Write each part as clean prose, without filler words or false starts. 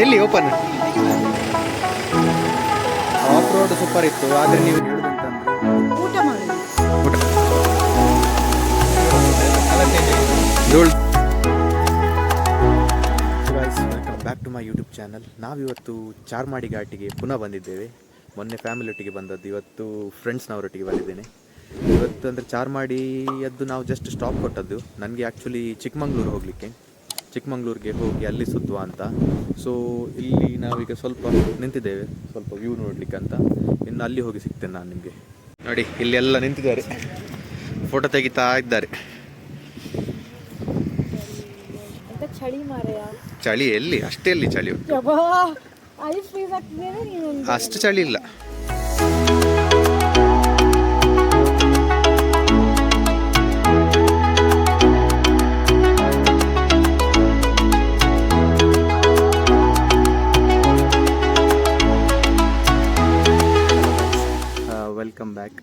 ಎಲ್ಲಿ open of road super ಇತ್ತು. ಆದರೆ ನೀವು ಹೇಳುದಂತಂದ್ರೆ ಊಟ ಮಾಡಿ ಊಟ ಧೂಳ್. Welcome back to my YouTube channel. ನಾವಿವತ್ತು ಚಾರ್ಮಾಡಿ ಘಾಟಿಗೆ ಪುನಃ ಬಂದಿದ್ದೇವೆ. ಮೊನ್ನೆ ಫ್ಯಾಮಿಲಿ ಒಟ್ಟಿಗೆ ಬಂದದ್ದು, ಇವತ್ತು ಫ್ರೆಂಡ್ಸ್ನವರೊಟ್ಟಿಗೆ ಬಂದಿದ್ದೇನೆ. ಇವತ್ತು ಅಂದರೆ ಚಾರ್ಮಾಡಿಯದ್ದು ನಾವು ಜಸ್ಟ್ ಸ್ಟಾಪ್ ಕೊಟ್ಟದ್ದು. ನನಗೆ ಆ್ಯಕ್ಚುಲಿ ಚಿಕ್ಕಮಂಗ್ಳೂರು ಹೋಗಲಿಕ್ಕೆ, ಚಿಕ್ಕಮಂಗ್ಳೂರಿಗೆ ಹೋಗಿ ಅಲ್ಲಿ ಸುತ್ತುವ ಅಂತ. ಸೊ ಇಲ್ಲಿ ನಾವೀಗ ಸ್ವಲ್ಪ ನಿಂತಿದ್ದೇವೆ, ಸ್ವಲ್ಪ ವ್ಯೂ ನೋಡ್ಲಿಕ್ಕೆ ಅಂತ. ಇನ್ನು ಅಲ್ಲಿ ಹೋಗಿ ಸಿಗ್ತೇನೆ ನಾನು ನಿಮಗೆ. ನೋಡಿ ಇಲ್ಲೆಲ್ಲ ನಿಂತಿದ್ದಾರೆ, ಫೋಟೋ ತೆಗಿತಾ ಇದ್ದಾರೆ. ಚಳಿ ಮಾರಯ, ಚಳಿ ಎಲ್ಲಿ, ಅಷ್ಟೇ ಎಲ್ಲಿ ಚಳಿ ಉಂಟು, ಅಷ್ಟು ಚಳಿ ಇಲ್ಲ. Welcome back.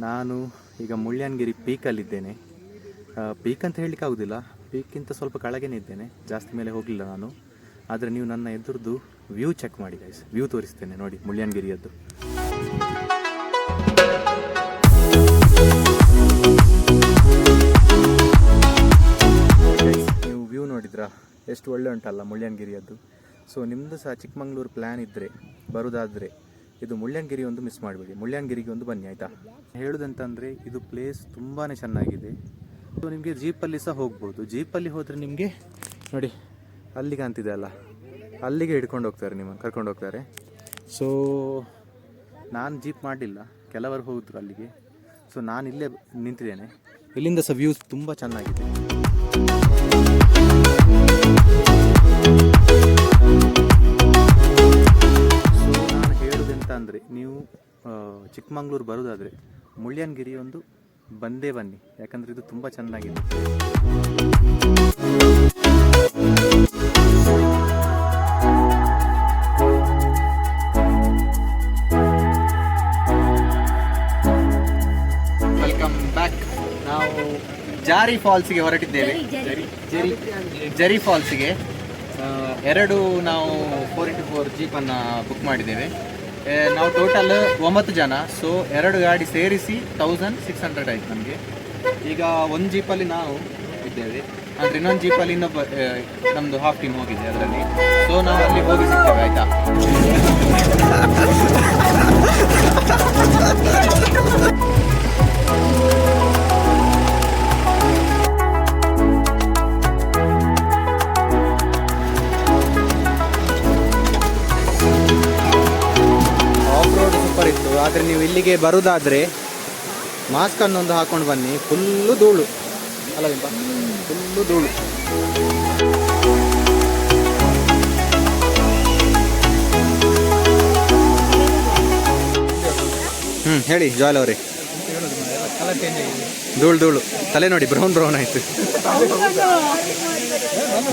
ನಾನು ಈಗ ಮುಳ್ಳ್ಯನಗಿರಿ ಪೀಕಲ್ಲಿದ್ದೇನೆ. ಪೀಕ್ ಅಂತ ಹೇಳಲಿಕ್ಕೆ ಆಗೋದಿಲ್ಲ, ಪೀಕ್ಗಿಂತ ಸ್ವಲ್ಪ ಕೆಳಗೇನೆ ಇದ್ದೇನೆ, ಜಾಸ್ತಿ ಮೇಲೆ ಹೋಗಲಿಲ್ಲ ನಾನು. ಆದರೆ ನೀವು ನನ್ನ ಎದುರದ್ದು ವ್ಯೂ ಚೆಕ್ ಮಾಡಿ ಗೈಸ್, ವ್ಯೂ ತೋರಿಸ್ತೇನೆ ನೋಡಿ ಮುಳ್ಳ್ಯನಗಿರಿಯದ್ದು. ನೀವು ವ್ಯೂ ನೋಡಿದ್ರಾ, ಎಷ್ಟು ಒಳ್ಳೆ ಉಂಟಲ್ಲ ಮುಳ್ಳ್ಯನಗಿರಿಯದ್ದು. ಸೊ ನಿಮ್ಮದು ಸಹ ಚಿಕ್ಕಮಂಗ್ಳೂರು ಪ್ಲ್ಯಾನ್ ಇದ್ದರೆ, ಬರೋದಾದರೆ ಇದು ಮುಳ್ಳ್ಯನಗಿರಿ ಒಂದು ಮಿಸ್ ಮಾಡಬೇಡಿ, ಮುಳ್ಳ್ಯನಗಿರಿಗೆ ಒಂದು ಬನ್ನಿ ಆಯಿತಾ. ಹೇಳೋದಂತಂದರೆ ಇದು ಪ್ಲೇಸ್ ತುಂಬಾ ಚೆನ್ನಾಗಿದೆ. ಸೊ ನಿಮಗೆ ಜೀಪಲ್ಲಿ ಸಹ ಹೋಗ್ಬೋದು. ಜೀಪಲ್ಲಿ ಹೋದರೆ ನಿಮಗೆ ನೋಡಿ ಅಲ್ಲಿ ಕಾಣ್ತಿದೆ ಅಲ್ಲ, ಅಲ್ಲಿಗೆ ಹಿಡ್ಕೊಂಡು ಹೋಗ್ತಾರೆ, ನಿಮ್ಮನ್ನು ಕರ್ಕೊಂಡು ಹೋಗ್ತಾರೆ. ಸೊ ನಾನು ಜೀಪ್ ಮಾಡಲಿಲ್ಲ, ಕೆಲವರು ಹೋದ್ರು ಅಲ್ಲಿಗೆ. ಸೊ ನಾನು ಇಲ್ಲೇ ನಿಂತಿದ್ದೇನೆ, ಇಲ್ಲಿಂದ ಸಹ ವ್ಯೂಸ್ ತುಂಬ ಚೆನ್ನಾಗಿದೆ. ಸೊ ನಾನು ಹೇಳೋದೆಂತ ಅಂದರೆ, ನೀವು ಚಿಕ್ಕಮಂಗ್ಳೂರು ಬರೋದಾದರೆ ಮುಳ್ಳ್ಯನಗಿರಿ ಒಂದು ಬಂದೇ ಬನ್ನಿ, ಯಾಕಂದರೆ ಇದು ತುಂಬ ಚೆನ್ನಾಗಿದೆ. Welcome back. ನಾವು ಜಾರಿ ಫಾಲ್ಸ್ಗೆ ಹೊರಟಿದ್ದೇವೆ. ಜರಿ ಫಾಲ್ಸ್ಗೆ ಎರಡು ನಾವು 4x4 ಜೀಪನ್ನು ಬುಕ್ ಮಾಡಿದ್ದೇವೆ. ನಾವು ಟೋಟಲ್ 9 ಜನ. ಸೊ 2 ಗಾಡಿ ಸೇರಿಸಿ 1600 ಆಯ್ತು ನಮಗೆ. ಈಗ ಒಂದು ಜೀಪಲ್ಲಿ ನಾವು ಇದ್ದೇವೆ, ಅಂದರೆ ಇನ್ನೊಂದು ಜೀಪಲ್ಲಿ ಇನ್ನೊಬ್ಬ ನಮ್ಮದು ಹಾಫ್ ಟೀಮ್ ಹೋಗಿದೆ ಅದರಲ್ಲಿ. ಸೊ ನಾವು ಅಲ್ಲಿ ಹೋಗಿ ಸಿಗ್ತೇವೆ ಆಯಿತಾ. ಇತ್ತು. ಆದರೆ ನೀವು ಇಲ್ಲಿಗೆ ಬರುವುದಾದರೆ ಮಾಸ್ಕನ್ನೊಂದು ಹಾಕೊಂಡು ಬನ್ನಿ, ಫುಲ್ಲು ಧೂಳು ಅಲ್ಲ ಬಿಂಬ, ಫುಲ್ಲು ಧೂಳು. ಹೇಳಿ ಜಾಯ್ಲ್ ಅವರೇ. ಧೂಳು ತಲೆ ನೋಡಿ ಬ್ರೌನ್ ಆಯ್ತು.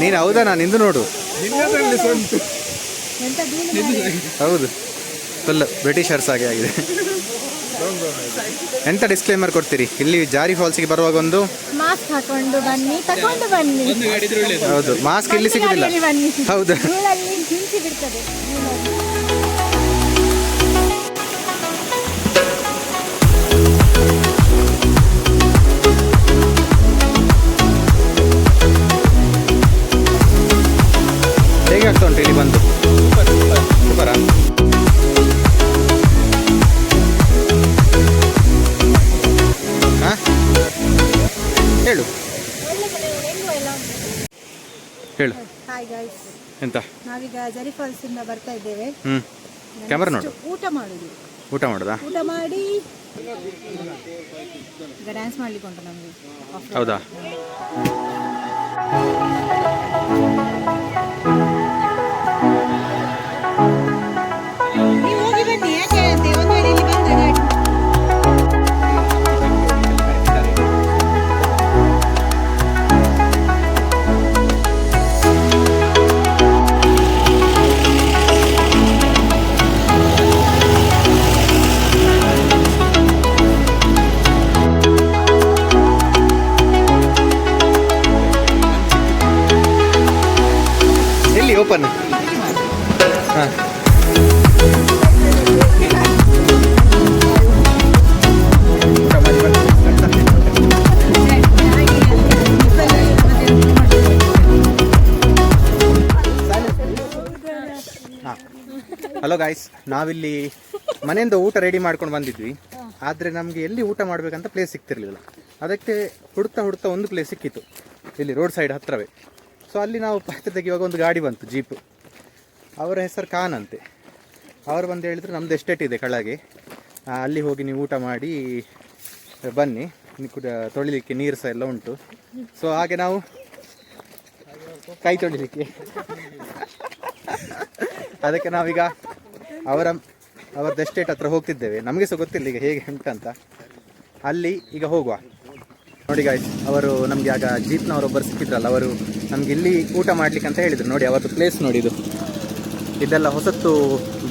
ನೀನು ಹೌದಾ, ನಾನು ನಿಂದು ನೋಡು. ಹೌದು, ಫುಲ್ ಬ್ರಿಟಿಷರ್ಸ್ ಹಾಗೆ ಆಗಿದೆ. ಎಂತ ಡಿಸ್ಕ್ಲೇಮರ್ ಕೊಡ್ತೀರಿ? ಇಲ್ಲಿ ಜಾರಿ ಫಾಲ್ಸ್ಗೆ ಬರುವಾಗ ಒಂದು ಮಾಸ್ಕ್ ಹಾಕೊಂಡು ಬನ್ನಿ, ತಗೊಂಡು ಬನ್ನಿ. ಹೌದು, ಮಾಸ್ಕ್ ಇಲ್ಲಿ ಸಿಗುದಿಲ್ಲ. ಹೌದು, ಹೇಗೆ ಆಗ್ತಾ ಉಂಟು ಇಲ್ಲಿ ಬಂದು? ಸೂಪರಾ? ಹೇಳು ಹೇಳು. ಹಾಯ್ ಗೈಸ್, ಎಂತ ನಾವೀಗ ಜರಿ ಫಾಲ್ಸ್ ಇಂದ ಬರ್ತಾ ಇದ್ದೇವೆ. ಕ್ಯಾಮರಾ ನೋಡು. ಊಟ ಮಾಡುದು, ಊಟ ಮಾಡೋದಾ? ಊಟ ಮಾಡಿ ಈಗ ಡ್ಯಾನ್ಸ್ ಮಾಡ್ಲಿಕ್ಕೆ ಉಂಟು ನಮಗೆ. ಹೌದಾ? ನೀವು ಹೋಗಿ ಬನ್ನಿ, ಯಾಕೆ ಅಂತೆ ಒಂದು ವೇಳೆ ಇಲ್ಲಿ ಬಂದ ಗಾಡಿ. ಓಪನ್ ಹಾಂ ಹಲೋ ಗಾಯ್ಸ್, ನಾವಿಲ್ಲಿ ಮನೆಯಿಂದ ಊಟ ರೆಡಿ ಮಾಡ್ಕೊಂಡು ಬಂದಿದ್ವಿ. ಆದರೆ ನಮಗೆ ಎಲ್ಲಿ ಊಟ ಮಾಡಬೇಕಂತ ಪ್ಲೇಸ್ ಸಿಗ್ತಿರ್ಲಿಲ್ಲ. ಅದಕ್ಕೆ ಹುಡುಕ್ತಾ ಒಂದು ಪ್ಲೇಸ್ ಸಿಕ್ಕಿತ್ತು ಇಲ್ಲಿ ರೋಡ್ ಸೈಡ್ ಹತ್ತಿರವೇ. ಸೊ ಅಲ್ಲಿ ನಾವು ಪತ್ತೆ ತೆಗೆಯುವಾಗ ಒಂದು ಗಾಡಿ ಬಂತು, ಜೀಪು. ಅವರ ಹೆಸರು ಖಾನ್ ಅಂತೆ. ಅವರು ಬಂದು ಹೇಳಿದ್ರು ನಮ್ಮದು ಎಸ್ಟೇಟ್ ಇದೆ ಕೆಳಗೆ, ಅಲ್ಲಿ ಹೋಗಿ ನೀವು ಊಟ ಮಾಡಿ ಬನ್ನಿ, ತೊಳಿಲಿಕ್ಕೆ ನೀರು ಸಹ ಎಲ್ಲ ಉಂಟು. ಸೊ ಹಾಗೆ ನಾವು ಕೈ ತೊಳಿಲಿಕ್ಕೆ ಅದಕ್ಕೆ ನಾವೀಗ ಅವರದ್ದು ಎಸ್ಟೇಟ್ ಹತ್ರ ಹೋಗ್ತಿದ್ದೇವೆ. ನಮಗೆ ಸಹ ಗೊತ್ತಿಲ್ಲ ಈಗ ಹೇಗೆ ಉಂಟಂತ. ಅಲ್ಲಿ ಈಗ ಹೋಗುವ. ನೋಡಿ ಗಾಯ್ಸ್, ಅವರು ನಮಗೆ ಆಗ ಜೀಪ್ನವರೊಬ್ಬರು ಸಿಕ್ಕಿದ್ರಲ್ಲ, ಅವರು ನಮ್ಗೆ ಇಲ್ಲಿ ಊಟ ಮಾಡ್ಲಿಕ್ಕೆ ಅಂತ ಹೇಳಿದರು. ನೋಡಿ ಅವತ್ತು ಪ್ಲೇಸ್ ನೋಡಿ, ಇದೆಲ್ಲ ಹೊಸತ್ತು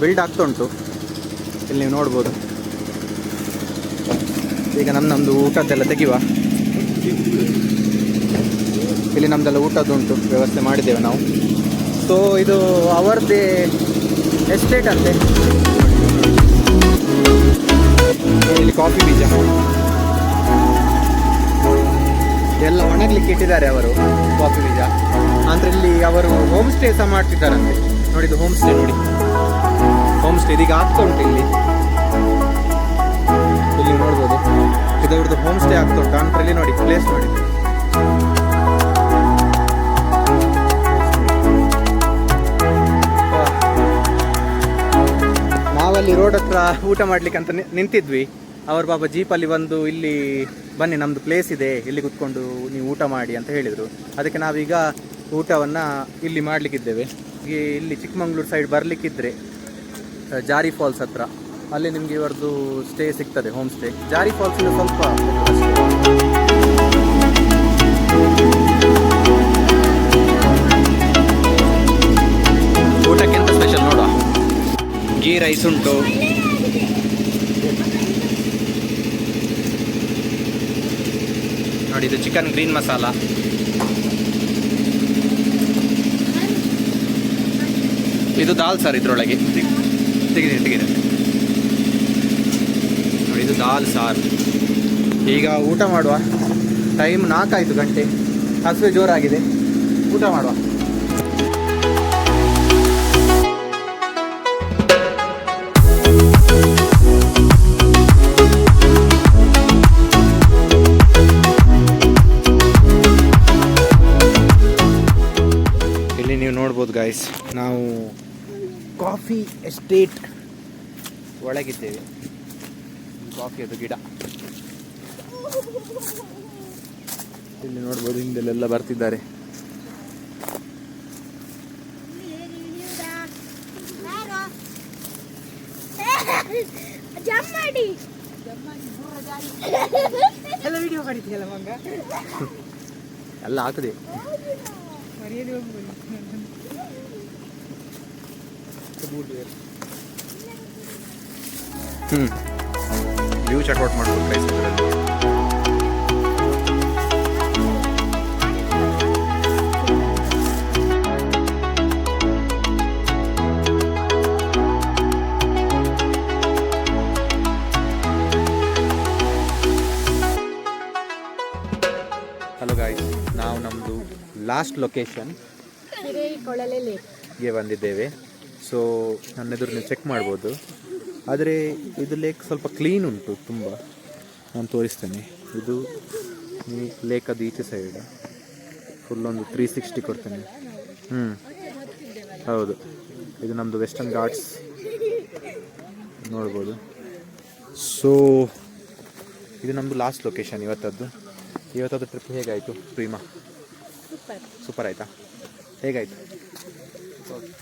ಬಿಲ್ಡ್ ಆಗ್ತಾ ಉಂಟು. ಇಲ್ಲಿ ನೀವು ನೋಡ್ಬೋದು. ಈಗ ನಮ್ಮದು ಊಟದ್ದೆಲ್ಲ ತೆಗಿಯುವ. ಇಲ್ಲಿ ನಮ್ಮದೆಲ್ಲ ಊಟದ್ದುಂಟು ವ್ಯವಸ್ಥೆ ಮಾಡಿದ್ದೇವೆ ನಾವು. ಸೊ ಇದು ಅವರದ್ದೇ ಎಸ್ಟೇಟ್ ಅಂತೆ. ಇಲ್ಲಿ ಕಾಫಿ ಬೀಜ ಎಲ್ಲ ಒಣಗಲಿಕ್ಕೆ ಇಟ್ಟಿದ್ದಾರೆ ಅವರು, ಕಾಫಿ ಬೀಜ. ಅಂದರೆ ಇಲ್ಲಿ ಅವರು ಹೋಮ್ ಸ್ಟೇ ಸಹ ಮಾಡ್ತಿದ್ದಾರಂತೆ. ನೋಡಿ ಇದು ಹೋಮ್ ಸ್ಟೇ, ನೋಡಿ ಹೋಮ್ ಸ್ಟೇ ಇದೀಗ ಆಗ್ತಾ ಉಂಟು ಇಲ್ಲಿ ನೋಡ್ಬೋದು. ಇದು ಇವ್ರದ್ದು ಹೋಮ್ ಸ್ಟೇ ಆಗ್ತಾ ಉಂಟು. ಅಂದ್ರೆ ಇಲ್ಲಿ ನೋಡಿ ಪ್ಲೇಸ್ ನೋಡಿ. ನಾವಲ್ಲಿ ರೋಡ್ ಹತ್ರ ಊಟ ಮಾಡ್ಲಿಕ್ಕೆ ಅಂತ ನಿಂತಿದ್ವಿ. ಅವ್ರ ಪಾಪ ಜೀಪಲ್ಲಿ ಬಂದು ಇಲ್ಲಿ ಬನ್ನಿ ನಮ್ಮದು ಪ್ಲೇಸ್ ಇದೆ, ಇಲ್ಲಿ ಕುತ್ಕೊಂಡು ನೀವು ಊಟ ಮಾಡಿ ಅಂತ ಹೇಳಿದರು. ಅದಕ್ಕೆ ನಾವೀಗ ಊಟವನ್ನು ಇಲ್ಲಿ ಮಾಡಲಿಕ್ಕಿದ್ದೇವೆ. ಇಲ್ಲಿ ಚಿಕ್ಕಮಂಗ್ಳೂರು ಸೈಡ್ ಬರಲಿಕ್ಕಿದ್ರೆ ಜಾರಿ ಫಾಲ್ಸ್ ಹತ್ರ ಅಲ್ಲಿ ನಿಮಗೆ ಇವರದ್ದು ಸ್ಟೇ ಸಿಗ್ತದೆ, ಹೋಮ್ ಸ್ಟೇ. ಜಾರಿ ಫಾಲ್ಸಿಂದ ಸ್ವಲ್ಪ ಊಟಕ್ಕೆಂತ ಸ್ಪೆಷಲ್ ನೋಡುವ. ಗೀ ರೈಸ್ ಉಂಟು, ನೋಡಿ ಇದು ಚಿಕನ್ ಗ್ರೀನ್ ಮಸಾಲ, ಇದು ದಾಲ್ ಸರ್ ಇದರೊಳಗೆ ತೆಗಿದೆ ನೋಡಿ, ಇದು ದಾಲ್ ಸಾರ್. ಈಗ ಊಟ ಮಾಡುವ. ಟೈಮ್ 4 ಗಂಟೆ, ಹಸುವೆ ಜೋರಾಗಿದೆ. ಊಟ ಮಾಡುವ. ಇಲ್ಲಿ ನೀವು ನೋಡ್ಬೋದು ಗಾಯ್ಸ್, ನಾವು ಕಾಫಿ ಎಸ್ಟೇಟ್ ಒಳಗಿದ್ದೇವೆ. ಕಾಫಿಯದು ಗಿಡ ಇಲ್ಲಿ ನೋಡ್ಬೋದು. ಹಿಂದೆಲ್ಲ ಬರ್ತಿದ್ದಾರೆ. ಎಲ್ಲ ಹಾಕದೆ ವ್ಯೂ ಚೆಕ್ಔಟ್ ಮಾಡ್ಬೋದು ಗೈಸ್ ಇದರಲ್ಲಿ. ಹಲೋ ಗಾಯ್ಸ್, ನಾವು ನಮ್ಮದು ಲಾಸ್ಟ್ ಲೊಕೇಶನ್ ಗೆ ಬಂದಿದ್ದೇವೆ. ಸೊ ನನ್ನ ಎದುರು ನೀವು ಚೆಕ್ ಮಾಡ್ಬೋದು. ಆದರೆ ಇದು ಲೇಕ್ ಸ್ವಲ್ಪ ಕ್ಲೀನ್ ಉಂಟು ತುಂಬ. ನಾನು ತೋರಿಸ್ತೇನೆ. ಇದು ಲೇಕದು ಈಚೆ ಸೈಡ್ ಫುಲ್ ಒಂದು 360 ಕೊಡ್ತೇನೆ. ಹೌದು, ಇದು ನಮ್ಮದು ವೆಸ್ಟರ್ನ್ ಘಾಟ್ಸ್ ನೋಡ್ಬೋದು. ಸೊ ಇದು ನಮ್ಮದು ಲಾಸ್ಟ್ ಲೊಕೇಶನ್ ಇವತ್ತದ್ದು ಟ್ರಿಪ್. ಹೇಗಾಯಿತು ಪ್ರೀಮಾ? ಸೂಪರ್ ಆಯಿತಾ? ಹೇಗಾಯಿತು?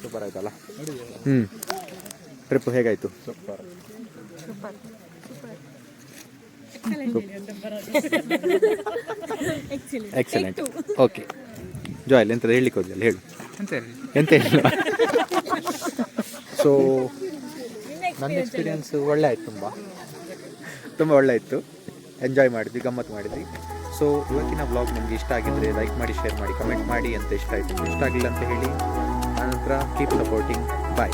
ಸೂಪರ್ ಆಯ್ತಲ್ಲ? ಟ್ರಿಪ್ ಹೇಗಾಯಿತು? ಎಕ್ಸಲೆಂಟ್. ಓಕೆ ಜಾಯ್ಲ್, ಎಂಥದ್ದು ಹೇಳಲಿಕ್ಕೆ ಹೋದ್ಯಲ್ಲ, ಹೇಳು. ಎಂತ ಇಲ್ಲ. ಸೊ ನನ್ನ ಎಕ್ಸ್ಪೀರಿಯನ್ಸ್ ಒಳ್ಳೆ ಆಯಿತು, ತುಂಬ ಒಳ್ಳೆ ಆಯಿತು. ಎಂಜಾಯ್ ಮಾಡಿದ್ವಿ, ಗಮ್ಮತ್ತು ಮಾಡಿದ್ವಿ. ಸೊ ಇವತ್ತಿನ ವ್ಲಾಗ್ ನಿಮಗೆ ಇಷ್ಟ ಆಗಿದ್ದರೆ ಲೈಕ್ ಮಾಡಿ, ಶೇರ್ ಮಾಡಿ, ಕಮೆಂಟ್ ಮಾಡಿ ಅಂತ ಇಷ್ಟ ಆಯಿತು. ಇಷ್ಟ ಆಗಿಲ್ಲ ಅಂತ ಹೇಳಿ. ಆನಂತರ ಕೀಪ್ ಸಪೋರ್ಟಿಂಗ್. ಬಾಯ್.